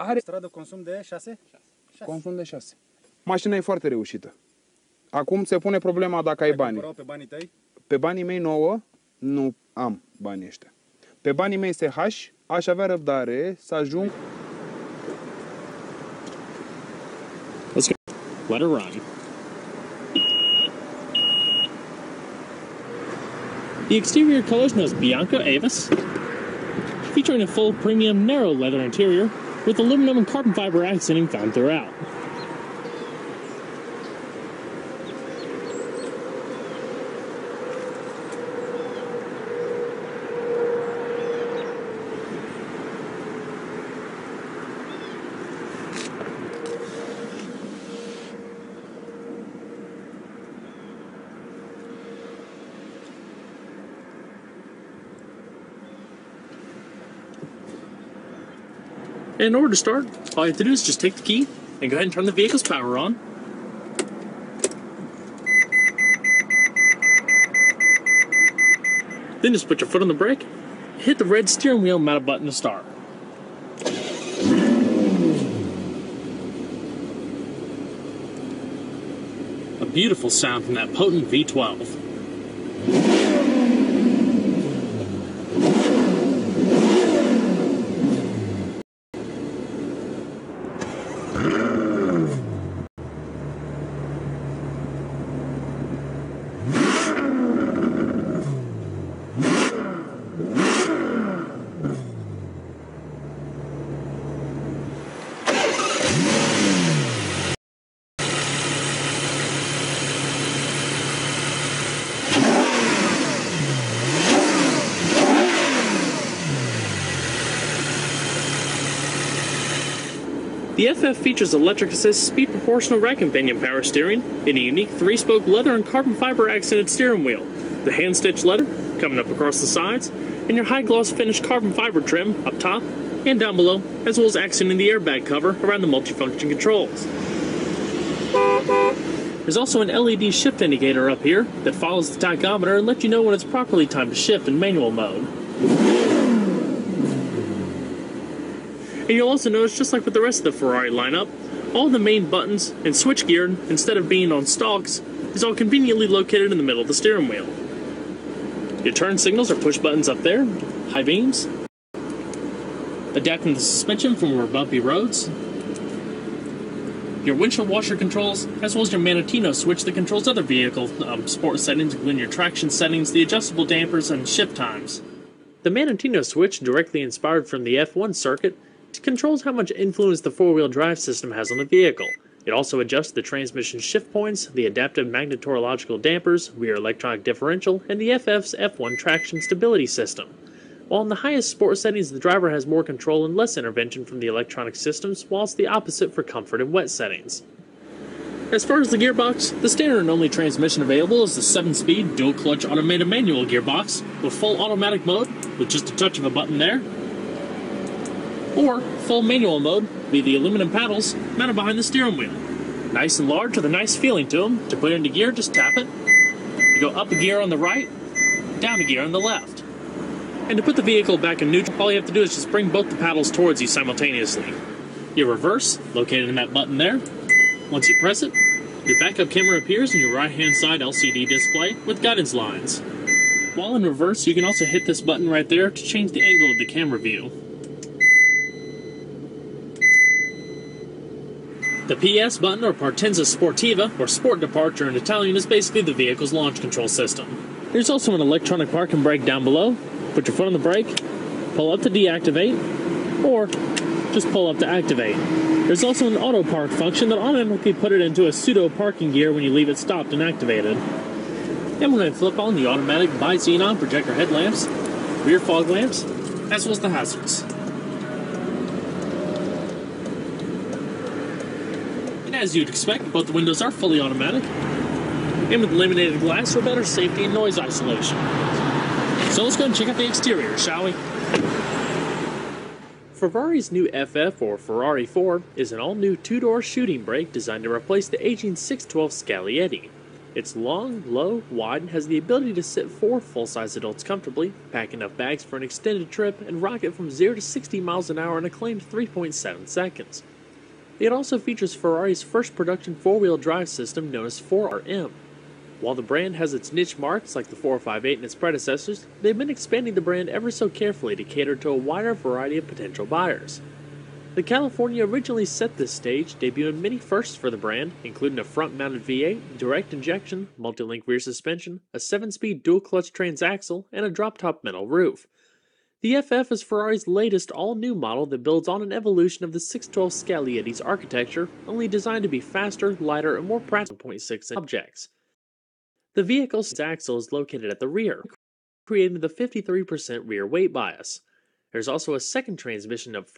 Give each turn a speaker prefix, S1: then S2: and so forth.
S1: Are stradă consum de 6?
S2: Consum de 6. Mașina e foarte reușită. Acum se pune problema dacă ai bani.
S1: Pe banii tăi?
S2: Pe banii mei 9 nu am banii ăștia. Pe banii mei SH aș avea răbdare să ajung.
S3: Let's go. Let her run. The exterior colors known as Bianco Avis, featuring a full premium narrow leather interior with aluminum and carbon fiber accenting found throughout. In order to start, all you have to do is just take the key and go ahead and turn the vehicle's power on. Then just put your foot on the brake, hit the red steering wheel mounted button to start. A beautiful sound from that potent V12. The FF features electric assist speed proportional rack and pinion power steering and a unique 3-spoke leather and carbon fiber accented steering wheel, the hand-stitched leather coming up across the sides, and your high-gloss finished carbon fiber trim up top and down below, as well as accenting the airbag cover around the multifunction controls. There's also an LED shift indicator up here that follows the tachometer and lets you know when it's properly timed to shift in manual mode. And you'll also notice, just like with the rest of the Ferrari lineup, all the main buttons and switchgear, instead of being on stalks, is all conveniently located in the middle of the steering wheel. Your turn signals are push buttons up there, high beams, adapting the suspension for more bumpy roads, your windshield washer controls, as well as your Manatino switch that controls other vehicle sport settings, including your traction settings, the adjustable dampers, and shift times. The Manatino switch, directly inspired from the F1 circuit, controls how much influence the four-wheel drive system has on the vehicle. It also adjusts the transmission shift points, the adaptive magnetorological dampers, rear electronic differential, and the FF's F1 traction stability system. While in the highest sport settings, the driver has more control and less intervention from the electronic systems, whilst the opposite for comfort and wet settings. As far as the gearbox, the standard and only transmission available is the 7-speed dual-clutch automated manual gearbox with full automatic mode with just a touch of a button there, or full manual mode via the aluminum paddles mounted behind the steering wheel. Nice and large with a nice feeling to them. To put it into gear, just tap it. You go up a gear on the right, down a gear on the left. And to put the vehicle back in neutral, all you have to do is just bring both the paddles towards you simultaneously. Your reverse, located in that button there. Once you press it, your backup camera appears in your right-hand side LCD display with guidance lines. While in reverse, you can also hit this button right there to change the angle of the camera view. The PS button, or Partenza Sportiva, or Sport Departure in Italian, is basically the vehicle's launch control system. There's also an electronic park and brake down below. Put your foot on the brake, pull up to deactivate, or just pull up to activate. There's also an auto park function that automatically put it into a pseudo parking gear when you leave it stopped and activated. And when I flip on the automatic bi-xenon projector headlamps, rear fog lamps, as well as the hazards. And as you'd expect, both the windows are fully automatic, and with laminated glass for better safety and noise isolation. So let's go and check out the exterior, shall we? Ferrari's new FF, or Ferrari 4, is an all-new two-door shooting brake designed to replace the aging 612 Scaglietti. It's long, low, wide, and has the ability to sit 4 full-size adults comfortably, pack enough bags for an extended trip, and rocket from 0 to 60 miles an hour in a claimed 3.7 seconds. It also features Ferrari's first production four-wheel drive system known as s.r.l. While the brand has its niche marks like the 458 and its predecessors, they've been expanding the brand ever so carefully to cater to a wider variety of potential buyers. The California originally set this stage, debuting many firsts for the brand, including a front-mounted V8, direct injection, multi-link rear suspension, a 7-speed dual-clutch transaxle, and a drop-top metal roof. The FF is Ferrari's latest all-new model that builds on an evolution of the 612 Scaglietti architecture, only designed to be faster, lighter, and more practical 0.6 objects. The vehicle's axle is located at the rear, creating the 53% rear weight bias. There's also a second transmission of